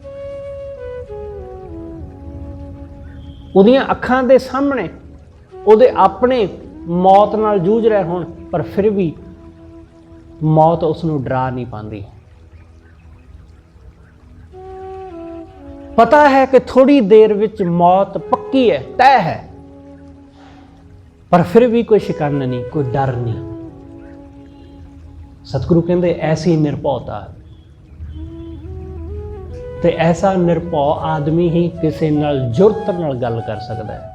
ਉਹਦੀਆਂ ਅੱਖਾਂ ਦੇ ਸਾਹਮਣੇ ਉਹਦੇ ਆਪਣੇ ਮੌਤ ਨਾਲ ਜੂਝ ਰਹੇ ਹੋਣ, ਪਰ ਫਿਰ ਵੀ ਮੌਤ ਉਸ ਨੂੰ ਡਰਾ ਨਹੀਂ ਪਾਉਂਦੀ। ਪਤਾ ਹੈ ਕਿ ਥੋੜੀ ਦੇਰ ਵਿੱਚ ਮੌਤ ਪੱਕੀ ਹੈ, ਤੈਅ ਹੈ, ਪਰ ਫਿਰ ਵੀ ਕੋਈ ਸ਼ਿਕਨ ਨਹੀਂ, ਕੋਈ ਡਰ ਨਹੀਂ। ਸਤਿਗੁਰੂ ਕਹਿੰਦੇ ਐਸੀ ਨਿਰਭਉਤਾ, ਤੇ ਐਸਾ ਨਿਰਭਉ ਆਦਮੀ ਹੀ ਕਿਸੇ ਨਾਲ ਜੁਰਤ ਨਾਲ ਗੱਲ ਕਰ ਸਕਦਾ ਹੈ।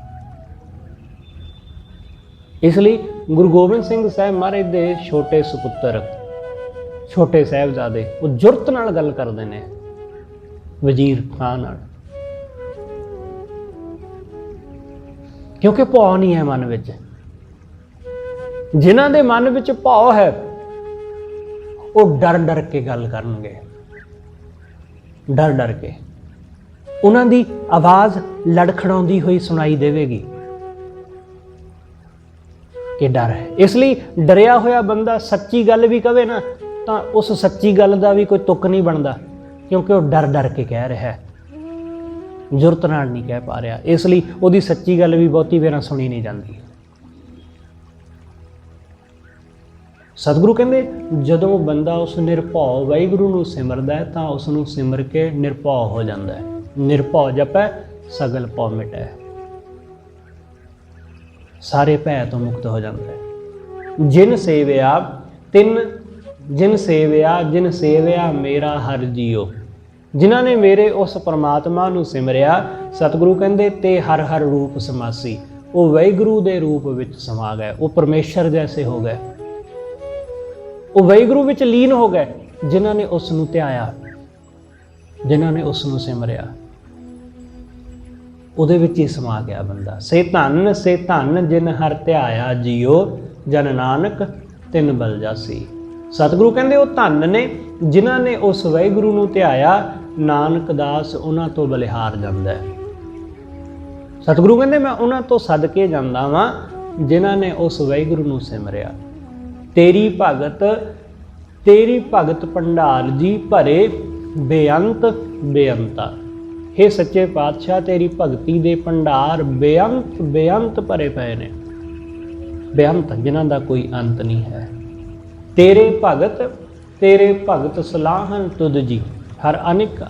ਇਸ ਲਈ ਗੁਰੂ ਗੋਬਿੰਦ ਸਿੰਘ ਸਾਹਿਬ ਮਹਾਰਾਜ ਦੇ ਛੋਟੇ ਸੁਪੁੱਤਰ, ਛੋਟੇ ਸਾਹਿਬਜ਼ਾਦੇ, ਉਹ ਜੁਰਤ ਨਾਲ ਗੱਲ ਕਰਦੇ ਨੇ ਵਜ਼ੀਰ ਖਾਂ ਨਾਲ, ਕਿਉਂਕਿ ਭਉ ਨਹੀਂ ਹੈ ਮਨ ਵਿੱਚ। ਜਿਨ੍ਹਾਂ ਦੇ ਮਨ ਵਿੱਚ ਭਉ ਹੈ ਉਹ ਡਰ ਡਰ ਕੇ ਗੱਲ ਕਰਨਗੇ, ਡਰ ਡਰ ਕੇ। ਉਹਨਾਂ ਦੀ ਆਵਾਜ਼ ਲੜਖੜਾਉਂਦੀ ਹੋਈ ਸੁਣਾਈ ਦੇਵੇਗੀ ਕਿ ਡਰ ਹੈ। ਇਸ ਲਈ ਡਰਿਆ ਹੋਇਆ ਬੰਦਾ ਸੱਚੀ ਗੱਲ ਵੀ ਕਵੇ ਨਾ, ਤਾਂ ਉਸ ਸੱਚੀ ਗੱਲ ਦਾ ਵੀ ਕੋਈ ਤੁੱਕ ਨਹੀਂ ਬਣਦਾ, ਕਿਉਂਕਿ ਉਹ ਡਰ ਡਰ ਕੇ ਕਹਿ ਰਿਹਾ ਹੈ, ਜੁਰਤ ਨਾਲ ਨਹੀਂ ਕਹਿ ਪਾ ਰਿਹਾ। ਇਸ ਲਈ ਉਹਦੀ ਸੱਚੀ ਗੱਲ ਵੀ ਬਹੁਤੀ ਵਾਰ ਸੁਣੀ ਨਹੀਂ ਜਾਂਦੀ। ਸਤਿਗੁਰੂ ਕਹਿੰਦੇ ਜਦੋਂ ਬੰਦਾ ਉਸ ਨਿਰਭਉ ਵਾਹਿਗੁਰੂ ਨੂੰ ਸਿਮਰਦਾ ਹੈ ਤਾਂ ਉਸ ਨੂੰ ਸਿਮਰ ਕੇ ਨਿਰਭਉ ਹੋ ਜਾਂਦਾ ਹੈ। ਨਿਰਭਉ ਜਪੈ ਸਗਲ ਭਉ ਮਿਟੈ, ਸਾਰੇ ਭੈ ਤੋਂ ਮੁਕਤ ਹੋ ਜਾਂਦਾ ਹੈ। ਜਿਨ ਸੇਵਿਆ ਮੇਰਾ ਹਰਿ ਜੀਓ। ਜਿਨ੍ਹਾਂ ਨੇ ਮੇਰੇ ਉਸ ਪਰਮਾਤਮਾ ਨੂੰ ਸਿਮਰਿਆ, ਸਤਿਗੁਰੂ ਕਹਿੰਦੇ ਤੇ ਹਰ ਹਰ ਰੂਪ ਸਮਾਸੀ। ਉਹ ਵਾਹਿਗੁਰੂ ਦੇ ਰੂਪ ਵਿੱਚ ਸਮਾ ਗਏ, ਉਹ ਪਰਮੇਸ਼ਰ ਜੈਸੇ ਹੋ ਗਏ, ਉਹ ਵਾਹਿਗੁਰੂ ਵਿੱਚ ਲੀਨ ਹੋ ਗਏ। ਜਿਨ੍ਹਾਂ ਨੇ ਉਸ ਨੂੰ ਧਿਆਇਆ, ਜਿਨ੍ਹਾਂ ਨੇ ਉਸ ਨੂੰ ਸਿਮਰਿਆ। ਉਹਦੇ ਵਿੱਚ ਹੀ ਸਮਾ ਗਿਆ ਬੰਦਾ। ਸੇ ਧਨ ਜਿਨ ਹਰ ਧਿਆਇਆ ਜੀਓ, ਜਨ ਨਾਨਕ ਤਿਨ ਬਲ ਜਾਸੀ। ਸਤਿਗੁਰੂ ਕਹਿੰਦੇ ਉਹ ਧਨ ਨੇ ਜਿਨ੍ਹਾਂ ਨੇ ਉਸ ਵਾਹਿਗੁਰੂ ਨੂੰ ਧਿਆਇਆ, ਨਾਨਕ ਦਾਸ ਉਹਨਾਂ ਤੋਂ ਬਲਿਹਾਰ ਜਾਂਦਾ ਹੈ। ਸਤਿਗੁਰੂ ਕਹਿੰਦੇ ਮੈਂ ਉਹਨਾਂ ਤੋਂ ਸਦਕੇ ਜਾਂਦਾ ਵਾਂ ਜਿਨ੍ਹਾਂ ਨੇ ਉਸ ਵਾਹਿਗੁਰੂ ਨੂੰ ਸਿਮਰਿਆ। ਤੇਰੀ ਭਗਤ ਭੰਡਾਰ ਜੀ ਭਰੇ ਬੇਅੰਤ ਬੇਅੰਤਾ। हे ਸੱਚੇ ਪਾਤਸ਼ਾਹ, ਤੇਰੀ ਭਗਤੀ ਦੇ ਭੰਡਾਰ ਬੇਅੰਤ ਭਰੇ ਪਏ ਨੇ, ਬੇਅੰਤ ਜਿਨ੍ਹਾਂ ਦਾ ਕੋਈ ਅੰਤ ਨਹੀਂ ਹੈ। ਤੇਰੇ ਭਗਤ ਸਲਾਹਨ ਤੁਧ ਜੀ, ਹਰ ਅਨੇਕ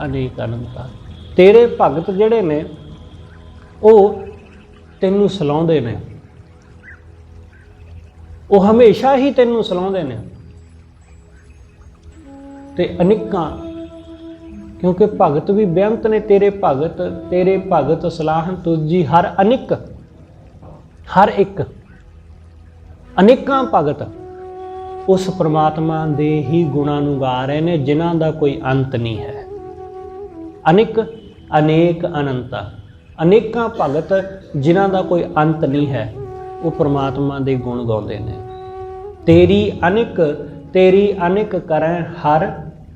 ਅਨੰਤਾ। ਤੇਰੇ ਭਗਤ ਜਿਹੜੇ ਨੇ ਉਹ ਤੈਨੂੰ ਸਲਾਹੁੰਦੇ ਨੇ, ਉਹ ਹਮੇਸ਼ਾ ਹੀ ਤੈਨੂੰ ਸਲਾਹੁੰਦੇ ਨੇ। ਤੇ ਅਨੇਕਾਂ, ਕਿਉਂਕਿ ਭਗਤ ਵੀ ਬੇਅੰਤ ਨੇ। ਤੇਰੇ ਭਗਤ ਸਲਾਹਨ ਤੁਧ ਜੀ, ਹਰ ਇੱਕ ਅਨੇਕਾਂ ਭਗਤ ਉਸ ਪ੍ਰਮਾਤਮਾ ਦੇ ਹੀ ਗੁਣਾਂ ਨੂੰ ਗਾ ਰਹੇ ਨੇ ਜਿਨ੍ਹਾਂ ਦਾ ਕੋਈ ਅੰਤ ਨਹੀਂ ਹੈ। ਅਨੇਕ ਅਨੰਤਾ, ਅਨੇਕਾਂ ਭਗਤ ਜਿਨ੍ਹਾਂ ਦਾ ਕੋਈ ਅੰਤ ਨਹੀਂ ਹੈ, ਉਹ ਪ੍ਰਮਾਤਮਾ ਦੇ ਗੁਣ ਗਾਉਂਦੇ ਨੇ। ਤੇਰੀ ਅਨੇਕ ਕਰੈ ਹਰ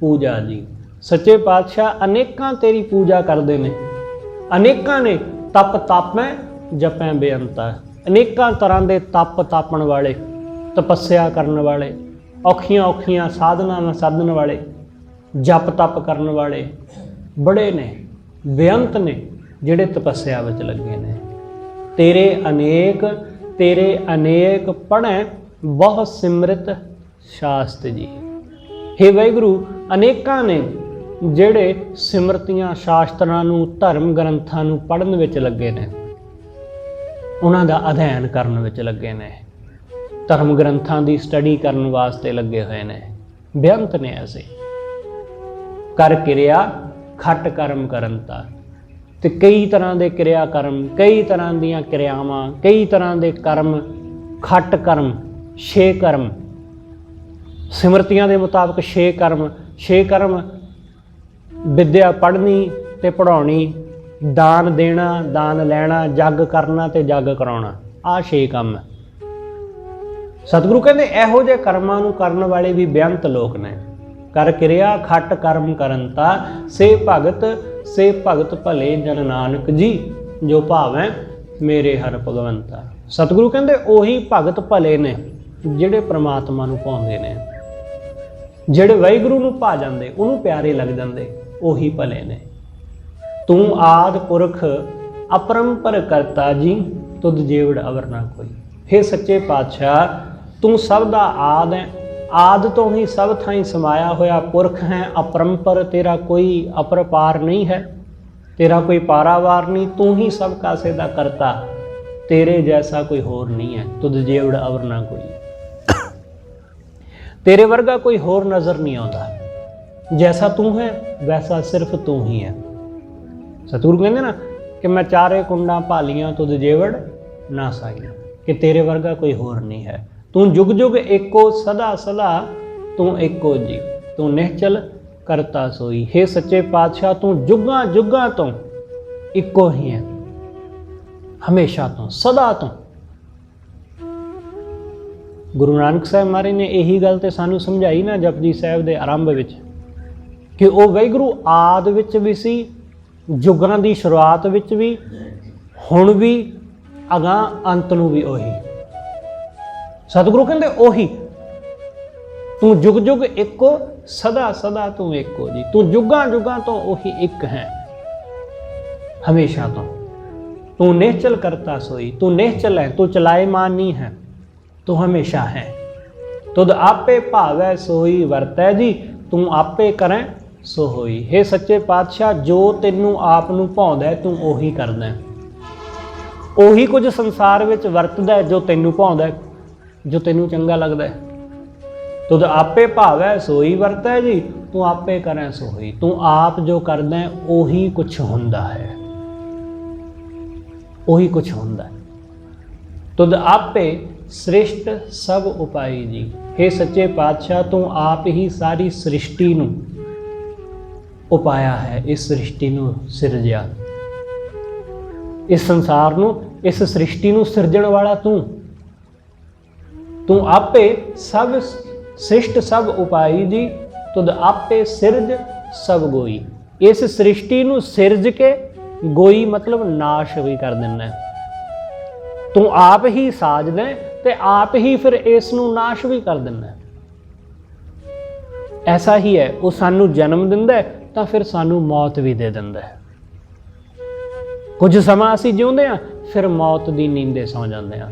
ਪੂਜਾ ਜੀ। ਸੱਚੇ ਪਾਤਸ਼ਾਹ ਅਨੇਕਾਂ ਤੇਰੀ ਪੂਜਾ ਕਰਦੇ ਨੇ, ਅਨੇਕਾਂ ਨੇ ਤਪ ਤਾਪੈ ਜਪੈ ਬੇਅੰਤਾ। ਅਨੇਕਾਂ ਤਰ੍ਹਾਂ ਦੇ ਤਪ ਤਾਪਣ ਵਾਲੇ, ਤਪੱਸਿਆ ਕਰਨ ਵਾਲੇ, ਔਖੀਆਂ ਸਾਧਨਾਵਾਂ ਸਾਧਨ ਵਾਲੇ, ਜਪ ਤਪ ਕਰਨ ਵਾਲੇ ਬੜੇ ਨੇ, ਬੇਅੰਤ ਨੇ ਜਿਹੜੇ ਤਪੱਸਿਆ ਵਿੱਚ ਲੱਗੇ ਨੇ। ਤੇਰੇ ਅਨੇਕ ਪੜ੍ਹੈ ਬਹੁ ਸਿਮਰਿਤ ਸ਼ਾਸਤ ਜੀ। ਹੇ ਵਾਹਿਗੁਰੂ, ਅਨੇਕਾਂ ਨੇ ਜਿਹੜੇ ਸਿਮਰਤੀਆਂ ਸ਼ਾਸਤਰਾਂ ਨੂੰ, ਧਰਮ ਗ੍ਰੰਥਾਂ ਨੂੰ ਪੜ੍ਹਨ ਵਿੱਚ ਲੱਗੇ ਨੇ, ਉਹਨਾਂ ਦਾ ਅਧਿਐਨ ਕਰਨ ਵਿੱਚ ਲੱਗੇ ਨੇ, ਧਰਮ ਗ੍ਰੰਥਾਂ ਦੀ ਸਟੱਡੀ ਕਰਨ ਵਾਸਤੇ ਲੱਗੇ ਹੋਏ ਨੇ। ਬੇਅੰਤ ਨੇ ਐਸੇ। ਕਰ ਕਿਰਿਆ ਖੱਟ ਕਰਮ ਕਰੰਤਾ। ਤੇ ਕਈ ਤਰ੍ਹਾਂ ਦੇ ਕਿਰਿਆ ਕਰਮ, ਕਈ ਤਰ੍ਹਾਂ ਦੀਆਂ ਕਿਰਿਆਵਾਂ, ਕਈ ਤਰ੍ਹਾਂ ਦੇ ਕਰਮ, ਖੱਟ ਕਰਮ, 6 ਕਰਮ ਸਿਮਰਤੀਆਂ ਦੇ ਮੁਤਾਬਕ 6 ਕਰਮ ਵਿਦਿਆ ਪੜ੍ਹਨੀ ਤੇ ਪੜ੍ਹਾਉਣੀ, ਦਾਨ ਦੇਣਾ, ਦਾਨ ਲੈਣਾ, ਜੱਗ ਕਰਨਾ ਤੇ ਜੱਗ ਕਰਾਉਣਾ, ਆਹ 6 ਕੰਮ। ਸਤਿਗੁਰੂ ਕਹਿੰਦੇ ਇਹੋ ਜਿਹੇ ਕਰਮਾਂ ਨੂੰ ਕਰਨ ਵਾਲੇ ਵੀ ਬੇਅੰਤ ਲੋਕ ਨੇ। ਕਰ ਕਿਰਿਆ ਖੱਟ ਕਰਮ ਕਰੰਤਾ, ਸੇ ਭਗਤ ਭਲੇ ਜਨ ਨਾਨਕ ਜੀ, ਜੋ ਭਾਵੈ ਮੇਰੇ ਹਰਿ ਭਗਵੰਤਾ। ਸਤਿਗੁਰੂ ਕਹਿੰਦੇ ਉਹੀ ਭਗਤ ਭਲੇ ਨੇ ਜਿਹੜੇ ਪ੍ਰਮਾਤਮਾ ਨੂੰ ਭਾਉਂਦੇ ਨੇ, ਜਿਹੜੇ ਵਾਹਿਗੁਰੂ ਨੂੰ ਭਾ ਜਾਂਦੇ, ਉਹਨੂੰ ਪਿਆਰੇ ਲੱਗ ਜਾਂਦੇ, ਉਹੀ ਭਲੇ ਨੇ। ਤੂੰ ਆਦਿ ਪੁਰਖ ਅਪਰੰਪਰ ਕਰਤਾ ਜੀ, ਤੁਧ ਜੇਵੜ ਅਵਰ ਨਾ ਕੋਈ। ਹੇ ਸੱਚੇ ਪਾਤਸ਼ਾਹ, ਤੂੰ ਸਭ ਦਾ ਆਦ ਹੈ, ਆਦ ਤੋਂ ਹੀ ਸਭ ਥਾਈਂ ਸਮਾਇਆ ਹੋਇਆ ਪੁਰਖ ਹੈ, ਅਪਰੰਪਰ, ਤੇਰਾ ਕੋਈ ਅਪਰਪਾਰ ਨਹੀਂ ਹੈ, ਤੇਰਾ ਕੋਈ ਪਾਰਾਵਾਰ ਨਹੀਂ, ਤੂੰ ਹੀ ਸਭ ਕਾਸੇ ਦਾ ਕਰਤਾ, ਤੇਰੇ ਜੈਸਾ ਕੋਈ ਹੋਰ ਨਹੀਂ ਹੈ। ਤੁਧ ਜੇਵੜ ਅਵਰ ਨਾ ਕੋਈ, ਤੇਰੇ ਵਰਗਾ ਕੋਈ ਹੋਰ ਨਜ਼ਰ ਨਹੀਂ ਆਉਂਦਾ। ਜੈਸਾ ਤੂੰ ਹੈ ਵੈਸਾ ਸਿਰਫ ਤੂੰ ਹੀ ਹੈ। ਸਤਿਗੁਰੂ ਕਹਿੰਦੇ ਨਾ ਕਿ ਮੈਂ ਚਾਰੇ ਕੁੰਡਾਂ ਭਾਲੀਆਂ ਤੁਧ ਜੇਵੜ ਨਾ ਸਾਈਆਂ, ਕਿ ਤੇਰੇ ਵਰਗਾ ਕੋਈ ਹੋਰ ਨਹੀਂ ਹੈ। ਤੂੰ ਜੁਗ ਜੁਗ ਏਕੋ, ਸਦਾ ਸਦਾ ਤੂੰ ਏਕੋ ਜੀ, ਤੂੰ ਨਿਹਚਲ ਕਰਤਾ ਸੋਈ। ਹੇ ਸੱਚੇ ਪਾਤਸ਼ਾਹ, ਤੂੰ ਜੁਗਾਂ ਜੁਗਾਂ ਤੋਂ ਇੱਕੋ ਹੀ ਹੈ, ਹਮੇਸ਼ਾ ਤੋਂ, ਸਦਾ ਤੋਂ। ਗੁਰੂ ਨਾਨਕ ਸਾਹਿਬ ਮਹਾਰਾਜ ਨੇ ਇਹੀ ਗੱਲ ਤੇ ਸਾਨੂੰ ਸਮਝਾਈ ਨਾ ਜਪਜੀ ਸਾਹਿਬ ਦੇ ਆਰੰਭ ਵਿੱਚ, ਕਿ ਉਹ ਵਾਹਿਗੁਰੂ ਆਦਿ ਵਿੱਚ ਵੀ ਸੀ, ਜੁਗਾਂ ਦੀ ਸ਼ੁਰੂਆਤ ਵਿੱਚ ਵੀ, ਹੁਣ ਵੀ, ਅਗਾਂਹ ਅੰਤ ਨੂੰ ਵੀ ਉਹੀ। ਸਤਿਗੁਰੂ ਕਹਿੰਦੇ ਉਹੀ, ਤੂੰ ਜੁਗ ਜੁਗ ਇੱਕੋ, ਸਦਾ ਸਦਾ ਤੂੰ ਇੱਕੋ ਜੀ, ਤੂੰ ਜੁਗਾਂ ਜੁਗਾਂ ਤੋਂ ਉਹੀ ਇੱਕ ਹੈ, ਹਮੇਸ਼ਾ ਤੋਂ। ਤੂੰ ਨਿਹਚਲ ਕਰਤਾ ਸੋਈ, ਤੂੰ ਨਿਹਚਲ ਹੈ, ਤੂੰ ਚਲਾਇਮਾਨ ਨਹੀਂ ਹੈ, ਤੂੰ ਹਮੇਸ਼ਾ ਹੈ। ਤੁਧ ਆਪੇ ਭਾਵੈ ਸੋਈ ਵਰਤੈ ਜੀ, ਤੂੰ ਆਪੇ ਕਰੈ ਸੋ ਹੋਈ। ਹੇ ਸੱਚੇ ਪਾਤਸ਼ਾਹ, ਜੋ ਤੈਨੂੰ ਆਪ ਨੂੰ ਭਾਉਂਦਾ ਤੂੰ ਉਹੀ ਕਰਦਾ, ਉਹੀ ਕੁਝ ਸੰਸਾਰ ਵਿੱਚ ਵਰਤਦਾ ਜੋ ਤੈਨੂੰ ਭਾਉਂਦਾ, ਜੋ ਤੈਨੂੰ ਚੰਗਾ ਲੱਗਦਾ। ਤੁਧ ਆਪੇ ਭਾਵੈ ਸੋਈ ਵਰਤੈ ਜੀ, ਤੂੰ ਆਪੇ ਕਰੈ ਸੋ ਹੋਈ। ਤੂੰ ਆਪ ਜੋ ਕਰਦਾ ਉਹੀ ਕੁਛ ਹੁੰਦਾ ਹੈ, ਉਹੀ ਕੁਛ ਹੁੰਦਾ। ਤੁਧ ਆਪੇ ਸ੍ਰਿਸ਼ਟ ਸਭ ਉਪਾਈ ਜੀ। ਹੇ ਸੱਚੇ ਪਾਤਸ਼ਾਹ, ਤੂੰ ਆਪ ਹੀ ਸਾਰੀ ਸ੍ਰਿਸ਼ਟੀ ਨੂੰ ਉਪਾਇਆ ਹੈ, ਇਸ ਸ੍ਰਿਸ਼ਟੀ ਨੂੰ ਸਿਰਜਿਆ। इस संसार नूं, इस सृष्टि नूं सिरजण वाला तू आपे सब सृष्ट सब उपाई जी, तुद आपे सिरज सब गोई। इस सृष्टि नूं सिरज के गोई मतलब नाश भी कर देना। तू आप ही साजदा ते आप ही फिर इस नूं नाश भी कर देना। ऐसा ही है, वो सानू जन्म दिंदा तो फिर सानू मौत भी दे दिंदा है। कुछ समा असीं जिउंदे आ, फिर मौत दी नींदे सौ जांदे आ।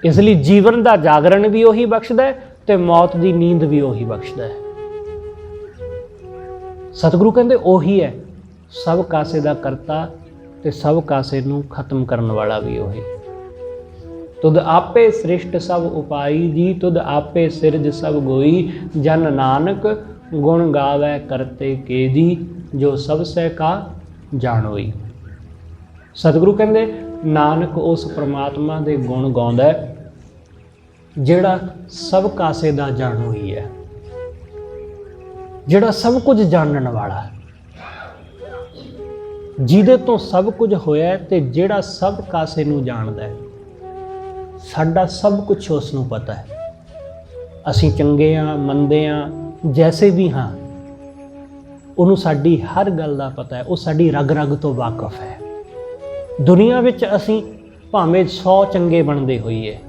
इसलिए जीवन का जागरण भी उही बख्शदा है ते मौत की नींद भी उही बख्शदा है। सतगुरु कहते उही है सब कासे का करता ते सब कासे नूं खत्म करने वाला भी उही। तुद आपे सृष्ट सब उपाई जी, तुद आपे सिरज सब गोई। जन नानक गुण गावै करते के जी, जो सबसे का जानोई। सतगुरु कहते नानक उस परमात्मा के गुण गाउंदा है जिहड़ा सब कासे दा जानू ही है, जिहड़ा सब कुछ जानन वाला है, जिहदे तो सब कुछ होया ते जिहड़ा सब कासे नूं जाणदा है। साडा सब कुछ उस नूं पता है। असीं चंगे हाँ मंदे हाँ जैसे भी हाँ, उन्होंने साडी हर गल दा पता है। वो साडी रग रग तो वाकफ है। दुनिया विच असीं भावें 100 चंगे बनते होइए,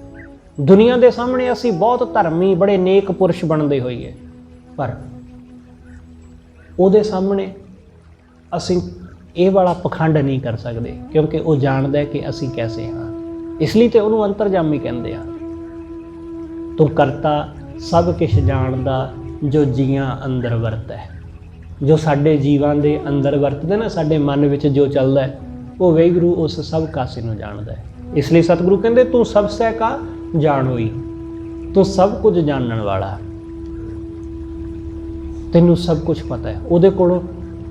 दुनिया के सामने असी बहुत धर्मी बड़े नेक पुरुष बनते होइए, पर ਉਹਦੇ सामने असी ये वाला पखंड नहीं कर सकते, क्योंकि वो जानता है कि असी कैसे हाँ। इसलिए तो उन्होंने अंतरजामी कहते हैं। तू करता सब किश जानदा जो जियां अंदर वरत है। जो साडे जीवां दे अंदर वरतदा ना, साडे मन विच जो चलदा है, वो वाहिगुरू उस सब कासे नूं जानदा है। इसलिए सतगुरु कहते तू सब सै का जानोई, तू सब कुछ जानन वाला, तैनू सब कुछ पता है। उहदे कोलों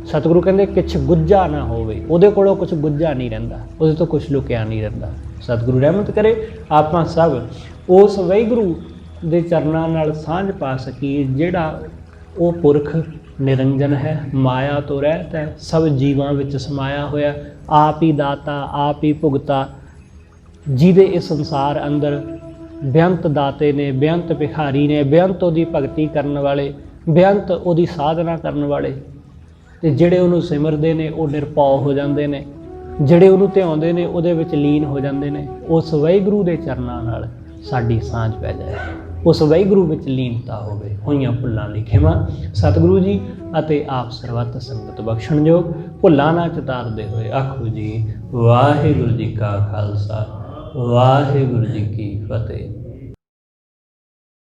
सतगुरु कहते किछ गुज्जा ना होवे, उहदे कोलों कुछ गुज्जा नहीं रहिंदा, उहदे तो कुछ लुकिया नहीं रहिंदा। सतगुरु रहमत करे आपां सब उस वाहिगुरू दे चरनां नाल सांझ पा सकीए, जिहड़ा वो पुरख निरंजन है, माया तो रहत है, सब जीवां विच समाया होया, आप ही दाता आप ही भुगता, जिहदे इस संसार अंदर बेअंत दाते ने, बेअंत भिखारी ने, बेअंत उहदी भगती करन वाले, बेअंत उहदी साधना करन वाले, ते जिहड़े उहनूं सिमरदे ने वो निरभौ हो जांदे ने, जिहड़े उहनूं ध्याउंदे ने उहदे विच लीन हो जांदे ने। उस वाहिगुरू दे चरनां नाल साडी सांझ पै जाए, उस वाहिगुरू विच लीनता होवे, होईयां भुल्लां दी खिमा सतगुरु जी अते आप सरबत संगत बख्शणयोग। भुल्लां ना चितारदे होए आखो जी वाहिगुरू जी का खालसा वाहिगुरू जी की फतेह।